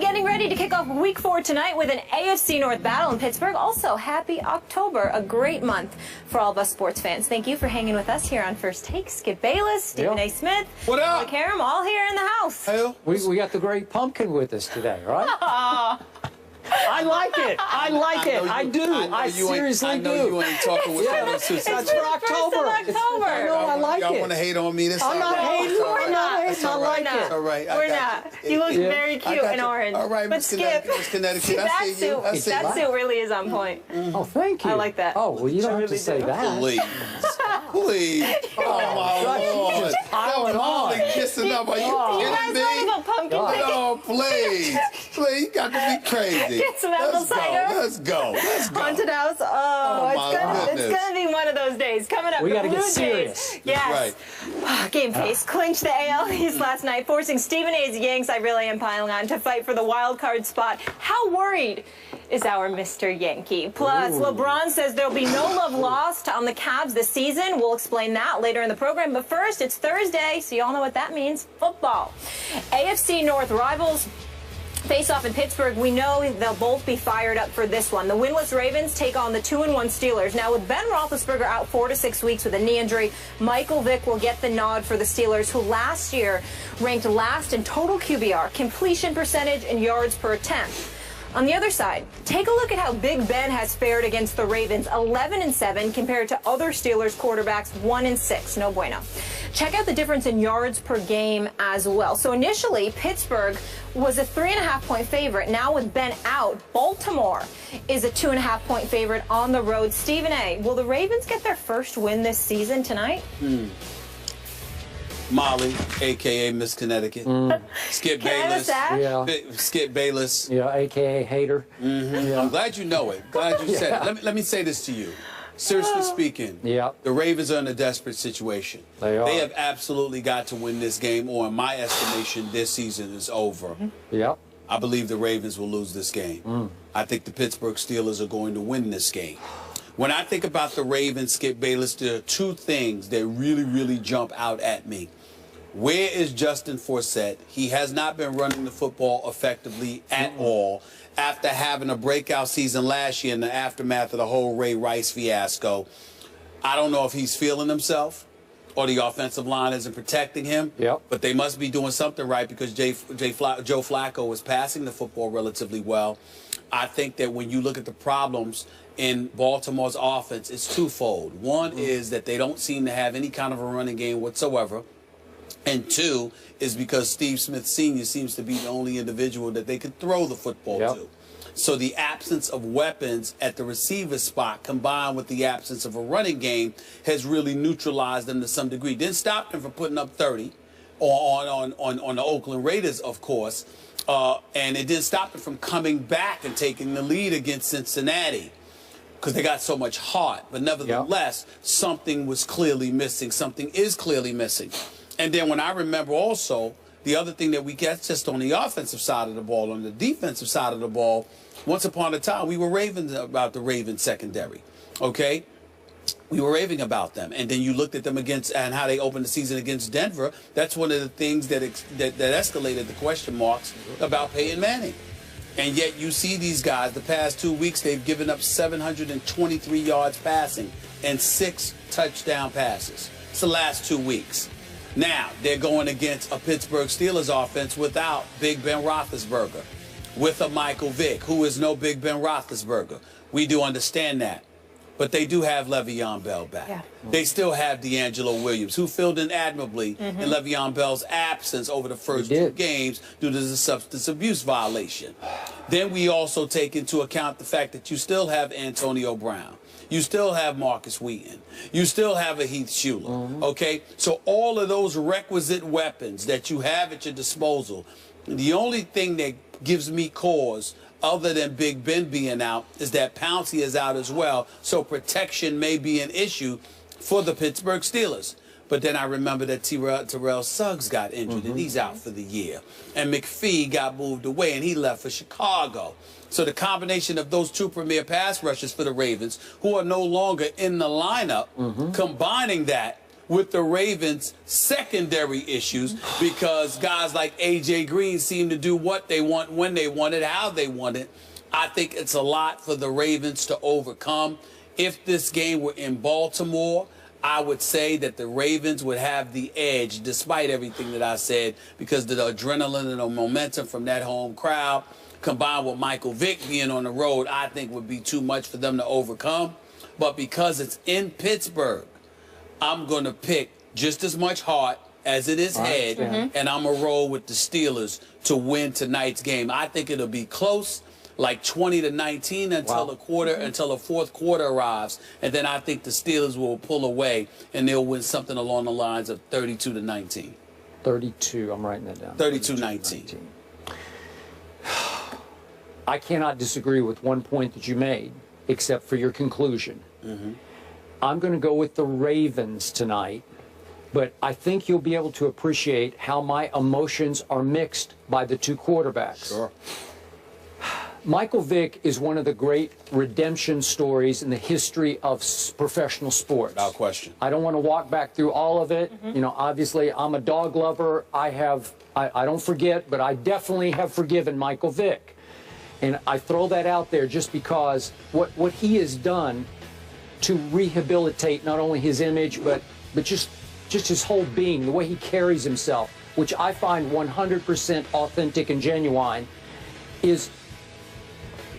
Getting ready to kick off week 4 tonight with an AFC North battle in Pittsburgh. Also, happy October, a great month for all of us sports fans. Thank you for hanging with us here on First Take. Skip Bayless, Stephen A. Smith, what up? Karam, all here in the house. Hey. We got the great pumpkin with us today, right? I like it. I like it. I do. I seriously do. I know you ain't talking with someone else. That's for October. I know, I like it. Y'all want to hate on me this time? I'm not hating. We're not. I like it. All right. We're not. You look very cute in orange. All right, but Miss Skip, Connecticut. that suit really is on point. Oh, thank you. I like that. Oh, well, you don't have to say that. Please. Please. Oh, my Lord. Just piling on. Kissing up. Are you You guys kidding want to me? go pumpkin picking? Oh, please. Please, you got to be crazy. Get some apple cider. Let's go. Let's go. Haunted house. It's gonna be one of those days. Coming up, We the got to Blue get Jays. serious. Yes. Right. Game face clinched the AL East last night, forcing Stephen A's Yanks, I really am piling on, to fight for the wild card spot. How worried is our Mr. Yankee? Plus, LeBron says there'll be no love lost on the Cavs this season. We'll explain that later in the program. But first, it's Thursday, so you all know what that means. Football. AFC North rivals face off in Pittsburgh. We know they'll both be fired up for this one. The winless Ravens take on the 2-1 Steelers. Now, with Ben Roethlisberger out 4 to 6 weeks with a knee injury, Michael Vick will get the nod for the Steelers, who last year ranked last in total QBR, completion percentage, and yards per attempt. On the other side, take a look at how Big Ben has fared against the Ravens, 11-7 compared to other Steelers quarterbacks, 1-6. No bueno. Check out the difference in yards per game as well. So initially, Pittsburgh was a 3.5-point favorite. Now with Ben out, Baltimore is a 2.5-point favorite on the road. Stephen A., will the Ravens get their first win this season tonight? Molly, a.k.a. Miss Connecticut. Skip Bayless. Skip Bayless. Yeah, a.k.a. hater. Yeah. I'm glad you know it. Glad you said it. Let me say this to you. Seriously speaking, the Ravens are in a desperate situation. They are. They have absolutely got to win this game, or in my estimation, this season is over. Yep. I believe the Ravens will lose this game. I think the Pittsburgh Steelers are going to win this game. When I think about the Ravens, Skip Bayless, there are two things that really jump out at me. Where is Justin Forsett? He has not been running the football effectively at all after having a breakout season last year in the aftermath of the whole Ray Rice fiasco. I don't know if he's feeling himself or the offensive line isn't protecting him, but they must be doing something right because Joe Flacco is passing the football relatively well. I think that when you look at the problems in Baltimore's offense, it's twofold. One is that they don't seem to have any kind of a running game whatsoever. And two is because Steve Smith Sr. seems to be the only individual that they can throw the football to. So the absence of weapons at the receiver spot combined with the absence of a running game has really neutralized them to some degree. Didn't stop them from putting up 30 on the Oakland Raiders, of course. And it didn't stop them from coming back and taking the lead against Cincinnati because they got so much heart. But nevertheless, something was clearly missing. Something is clearly missing. And then when I remember also, the other thing that we get just on the offensive side of the ball, on the defensive side of the ball, once upon a time, we were raving about the Ravens secondary, okay? We were raving about them. And then you looked at them against and how they opened the season against Denver. That's one of the things that escalated the question marks about Peyton Manning. And yet you see these guys, the past 2 weeks, they've given up 723 yards passing and 6 touchdown passes. It's the last 2 weeks. Now, they're going against a Pittsburgh Steelers offense without Big Ben Roethlisberger, with a Michael Vick, who is no Big Ben Roethlisberger. We do understand that. But they do have Le'Veon Bell back. They still have D'Angelo Williams, who filled in admirably in Le'Veon Bell's absence over the first 2 games due to the substance abuse violation. Then we also take into account the fact that you still have Antonio Brown. You still have Marcus Wheaton. You still have a Heath Shuler, okay? So all of those requisite weapons that you have at your disposal, the only thing that gives me cause other than Big Ben being out is that Pouncey is out as well, so protection may be an issue for the Pittsburgh Steelers. But then I remember that Terrell Suggs got injured, and he's out for the year. And McPhee got moved away, and he left for Chicago. So the combination of those 2 premier pass rushers for the Ravens, who are no longer in the lineup, combining that with the Ravens' secondary issues because guys like A.J. Green seem to do what they want, when they want it, how they want it. I think it's a lot for the Ravens to overcome. If this game were in Baltimore, I would say that the Ravens would have the edge, despite everything that I said, because the adrenaline and the momentum from that home crowd, combined with Michael Vick being on the road, I think would be too much for them to overcome. But because it's in Pittsburgh, I'm going to pick just as much heart as it is head, and I'm going to roll with the Steelers to win tonight's game. I think it'll be close, like 20-19 until until the fourth quarter arrives, and then I think the Steelers will pull away and they'll win something along the lines of 32-19. 32. I'm writing that down. 32-19. I cannot disagree with one point that you made, except for your conclusion. I'm going to go with the Ravens tonight, but I think you'll be able to appreciate how my emotions are mixed by the two quarterbacks. Sure. Michael Vick is one of the great redemption stories in the history of professional sports. Without question. I don't want to walk back through all of it. You know, obviously, I'm a dog lover. I don't forget, but I definitely have forgiven Michael Vick. And I throw that out there just because what he has done to rehabilitate not only his image, but just his whole being, the way he carries himself, which I find 100% authentic and genuine, is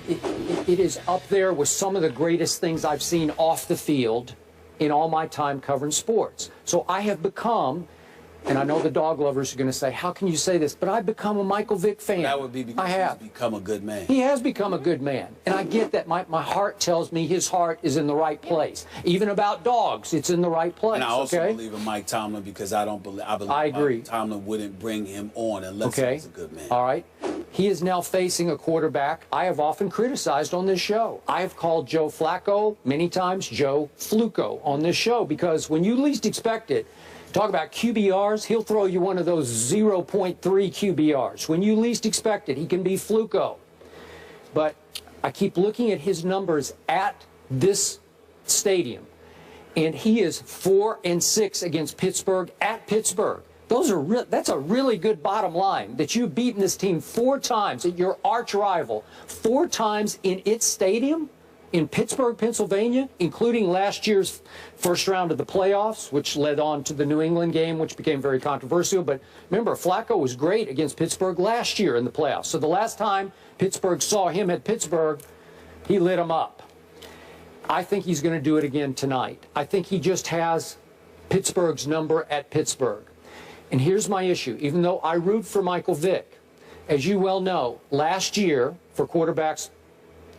it is up there with some of the greatest things I've seen off the field in all my time covering sports. So I have become, and I know the dog lovers are going to say, how can you say this? But I've become a Michael Vick fan. That would be because he's become a good man. He has become a good man. And I get that. My heart tells me his heart is in the right place. Even about dogs, it's in the right place. And I also believe in Mike Tomlin because I believe agree. Mike Tomlin wouldn't bring him on unless he was a good man. All right. He is now facing a quarterback I have often criticized on this show. I have called Joe Flacco many times Joe Fluco on this show because when you least expect it, talk about QBRs, he'll throw you one of those 0.3 QBRs. When you least expect it, he can be Fluco. But I keep looking at his numbers at this stadium, and he is 4-6 against Pittsburgh at Pittsburgh. That's a really good bottom line, that you've beaten this team 4 times, at your arch rival, 4 times in its stadium in Pittsburgh, Pennsylvania, including last year's first round of the playoffs, which led on to the New England game, which became very controversial. But remember, Flacco was great against Pittsburgh last year in the playoffs. So the last time Pittsburgh saw him at Pittsburgh, he lit him up. I think he's going to do it again tonight. I think he just has Pittsburgh's number at Pittsburgh. And here's my issue. Even though I root for Michael Vick, as you well know, last year for quarterbacks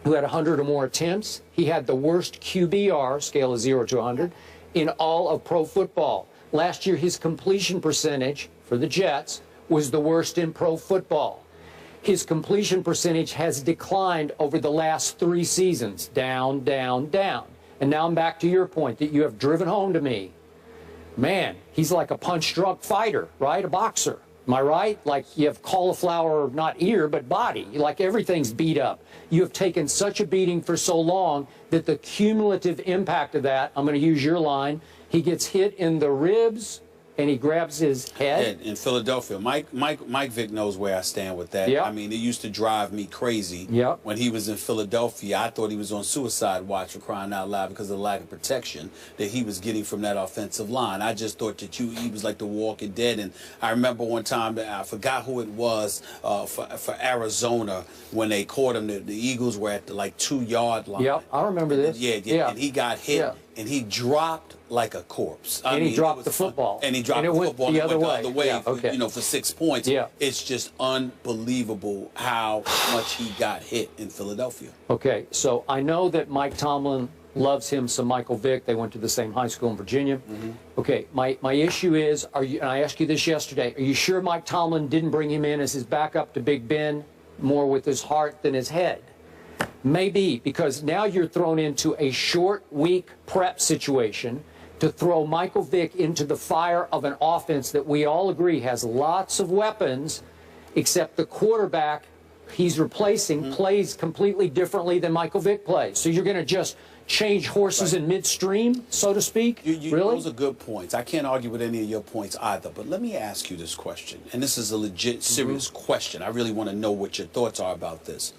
who had 100 or more attempts, he had the worst QBR, scale of 0 to 100, in all of pro football. Last year, his completion percentage for the Jets was the worst in pro football. His completion percentage has declined over the last 3 seasons, down, down, down. And now I'm back to your point that you have driven home to me. Man, he's like a punch-drunk fighter, right? A boxer. Am I right? Like you have cauliflower, not ear, but body. Like everything's beat up. You have taken such a beating for so long that the cumulative impact of that, I'm going to use your line, he gets hit in the ribs and he grabs his head. In Philadelphia. Mike Vick knows where I stand with that. Yep. I mean, it used to drive me crazy when he was in Philadelphia. I thought he was on suicide watch, for crying out loud, because of the lack of protection that he was getting from that offensive line. I just thought that he was like the Walking Dead. And I remember one time, that I forgot who it was, for Arizona, when they caught him, the Eagles were at the 2-yard line. Yep, I remember this. Yeah, and he got hit, and he dropped like a corpse. And he dropped the football. And he dropped the football the other way. Yeah, for 6 points. Yeah. It's just unbelievable how much he got hit in Philadelphia. Okay, so I know that Mike Tomlin loves him some Michael Vick. They went to the same high school in Virginia. Okay, my issue is, and I asked you this yesterday, are you sure Mike Tomlin didn't bring him in as his backup to Big Ben more with his heart than his head? Maybe, because now you're thrown into a short week prep situation to throw Michael Vick into the fire of an offense that we all agree has lots of weapons, except the quarterback he's replacing plays completely differently than Michael Vick plays. So you're going to just change horses in midstream, so to speak? Really? Those are good points. I can't argue with any of your points either. But let me ask you this question, and this is a legit, serious question. I really want to know what your thoughts are about this.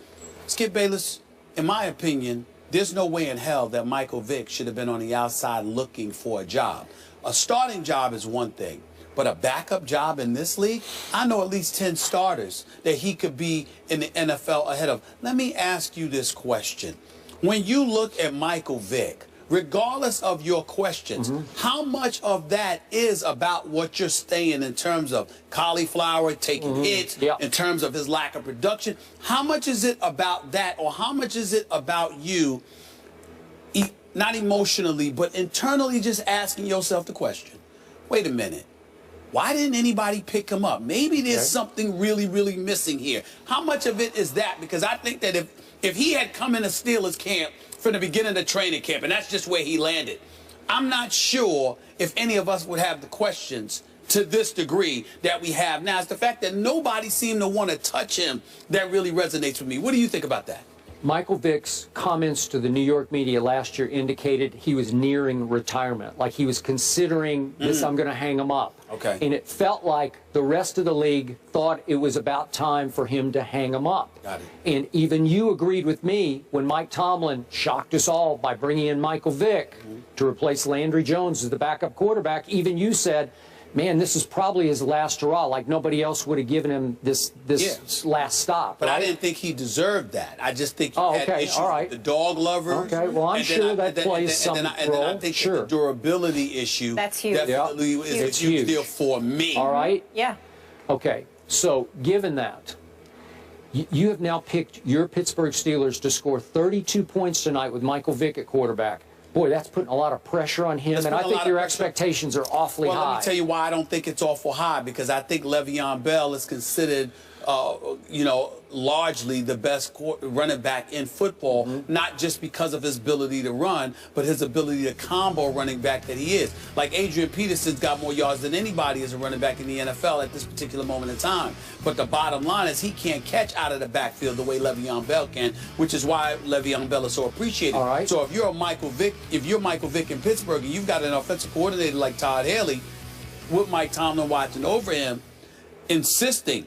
Skip Bayless, in my opinion, there's no way in hell that Michael Vick should have been on the outside looking for a job. A starting job is one thing, but a backup job in this league, I know at least 10 starters that he could be in the NFL ahead of. Let me ask you this question. When you look at Michael Vick, regardless of your questions, how much of that is about what you're saying in terms of cauliflower, taking hits, in terms of his lack of production? How much is it about that, or how much is it about you, not emotionally, but internally just asking yourself the question, wait a minute, why didn't anybody pick him up? Maybe there's something really, really missing here. How much of it is that? Because I think that if he had come in a Steelers camp from the beginning of the training camp, and that's just where he landed, I'm not sure if any of us would have the questions to this degree that we have now. It's the fact that nobody seemed to want to touch him that really resonates with me. What do you think about that? Michael Vick's comments to the New York media last year indicated he was nearing retirement, like he was considering this, I'm going to hang him up. Okay. And it felt like the rest of the league thought it was about time for him to hang him up. Got it. And even you agreed with me when Mike Tomlin shocked us all by bringing in Michael Vick to replace Landry Jones as the backup quarterback. Even you said, man, this is probably his last hurrah. Like nobody else would have given him this last stop. But right? I didn't think he deserved that. I just think he had issues with the dog lovers. Okay, well, I'm sure that plays some role. And then I think that the durability issue definitely is a huge deal for me. All right? Yeah. Okay, so given that, you have now picked your Pittsburgh Steelers to score 32 points tonight with Michael Vick at quarterback. Boy, that's putting a lot of pressure on him, and I think your expectations are awfully high. Well, let me tell you why I don't think it's awful high, because I think Le'Veon Bell is considered, largely the best running back in football, not just because of his ability to run, but his ability to combo running back that he is. Like Adrian Peterson's got more yards than anybody as a running back in the NFL at this particular moment in time. But the bottom line is he can't catch out of the backfield the way Le'Veon Bell can, which is why Le'Veon Bell is so appreciated. All right. So if you're Michael Vick in Pittsburgh and you've got an offensive coordinator like Todd Haley with Mike Tomlin watching over him, insisting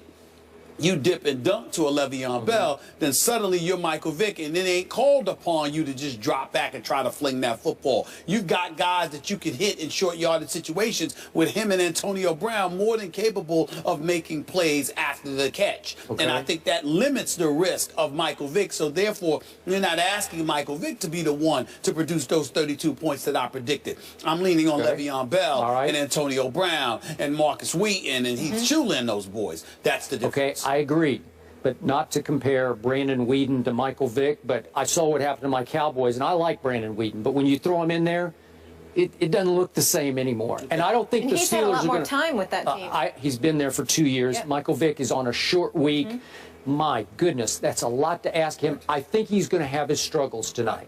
you dip and dunk to a Le'Veon Bell, then suddenly you're Michael Vick, and it ain't called upon you to just drop back and try to fling that football. You've got guys that you can hit in short yardage situations with him and Antonio Brown more than capable of making plays after the catch. Okay. And I think that limits the risk of Michael Vick. So therefore, you're not asking Michael Vick to be the one to produce those 32 points that I predicted. I'm leaning on Le'Veon Bell and Antonio Brown and Marcus Wheaton and Heath Shuler and those boys. That's the difference. I agree, but not to compare Brandon Weeden to Michael Vick, but I saw what happened to my Cowboys, and I like Brandon Weeden, but when you throw him in there, it doesn't look the same anymore. Okay. And I don't think the Steelers he's had a lot are more gonna, time with that team. He's been there for 2 years. Yep. Michael Vick is on a short week. My goodness, that's a lot to ask him. I think he's going to have his struggles tonight.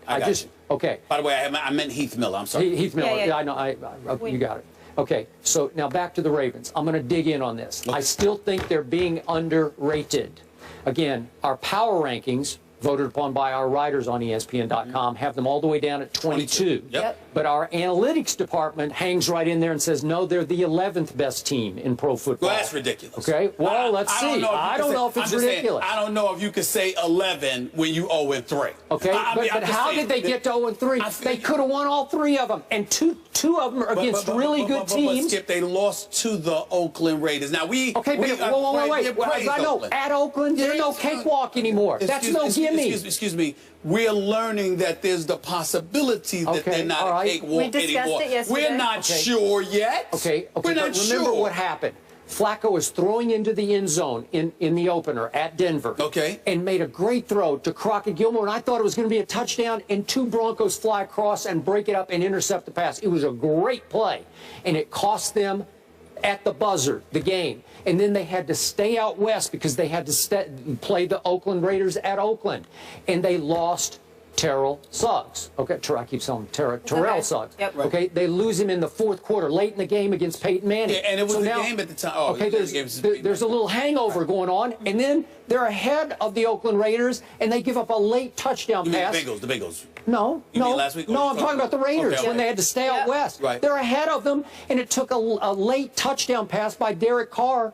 Okay. By the way, I meant Heath Miller. I'm sorry. Heath Miller. Yeah, I know. You got it. Okay, so now back to the Ravens. I'm going to dig in on this. Okay. I still think they're being underrated. Again, our power rankings, voted upon by our writers on ESPN.com, have them all the way down at 22. Yep. But our analytics department hangs right in there and says, no, they're the 11th best team in pro football. Well, that's ridiculous. Okay, well, let's see. I don't know if it's ridiculous. I don't know if you could say 11 when you 0-3. Okay, but how did they get to 0-3? They could have won all three of them, and two of them are against really good teams. But Skip, they lost to the Oakland Raiders. Now wait. I know, at Oakland, there's no cakewalk anymore. That's no gimme. Excuse me. We're learning that there's the possibility that they're not a cakewalk we discussed anymore. it yesterday. We're not sure yet. Okay. We're not but remember sure. what happened. Flacco was throwing into the end zone in the opener at Denver. Okay. And made a great throw to Crockett Gilmore, and I thought it was going to be a touchdown, and two Broncos fly across and break it up and intercept the pass. It was a great play, and it cost them at the buzzer the game. And then they had to stay out west because they had to play the Oakland Raiders at Oakland. And they lost Terrell Suggs. Okay, I keep saying Terrell Suggs. Yep. Okay, they lose him in the fourth quarter, late in the game against Peyton Manning. Yeah, and it was a game at the time. Oh, okay, there's a little hangover going on, and then they're ahead of the Oakland Raiders, and they give up a late touchdown pass. The Bengals. No, You mean last week? no, I'm talking about the Raiders when they had to stay out west. Right. They're ahead of them, and it took a late touchdown pass by Derek Carr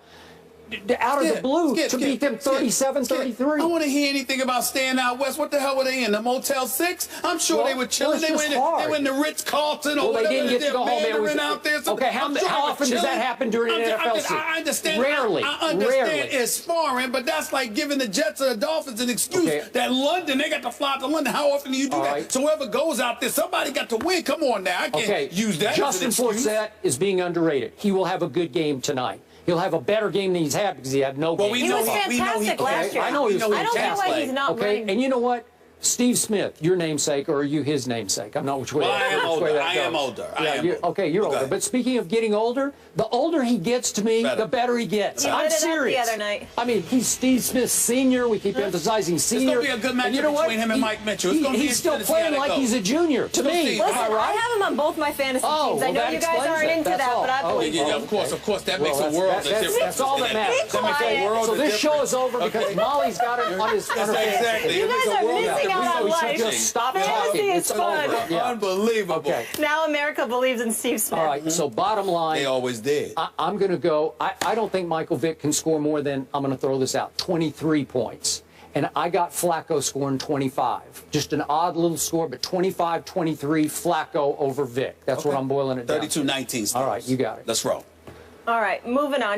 out of the blue to beat them 37-33. I want to hear anything about staying out west. What the hell were they in? The Motel 6? I'm sure they were chilling. They went in the Ritz-Carlton or whatever. They didn't get to go home. It was out there. Okay, how often does that happen during an NFL season? I understand. Rarely. I understand it's foreign, but that's like giving the Jets or the Dolphins an excuse that London, they got to fly to London. How often do you do that? Right. So whoever goes out there, somebody got to win. Come on now. I can't use that Justin as an excuse. Forsett is being underrated. He will have a good game tonight. He'll have a better game than he's had because he had no game. He was fantastic last year. I know he was fantastic. I don't get why he's not running. And you know what? Steve Smith, your namesake, or are you his namesake? I'm not which way. Well, I am older. I am older. Okay, you're older. But speaking of getting older, the older he gets to me, the better he gets. I'm serious. The other night. I mean, he's Steve Smith Senior. We keep emphasizing senior. It's going to be a good matchup between him and Mike Mitchell. He's still playing like he's a junior to me. Listen, I have him on both my fantasy teams. I know you guys aren't into that, but I believe yeah, of course. That makes a world of difference. That's all that matters. So this show is over because Molly's got it on his Exactly. You guys are missing out on life. Stop Fantasy talking. is fun. Unbelievable. Okay. Now America believes in Steve Smith. All right, so bottom line. They always did. I'm going to go. I don't think Michael Vick can score more than, I'm going to throw this out, 23 points. And I got Flacco scoring 25. Just an odd little score, but 25-23 Flacco over Vick. That's what I'm boiling it down. 32-19. All right, you got it. Let's roll. All right, moving on.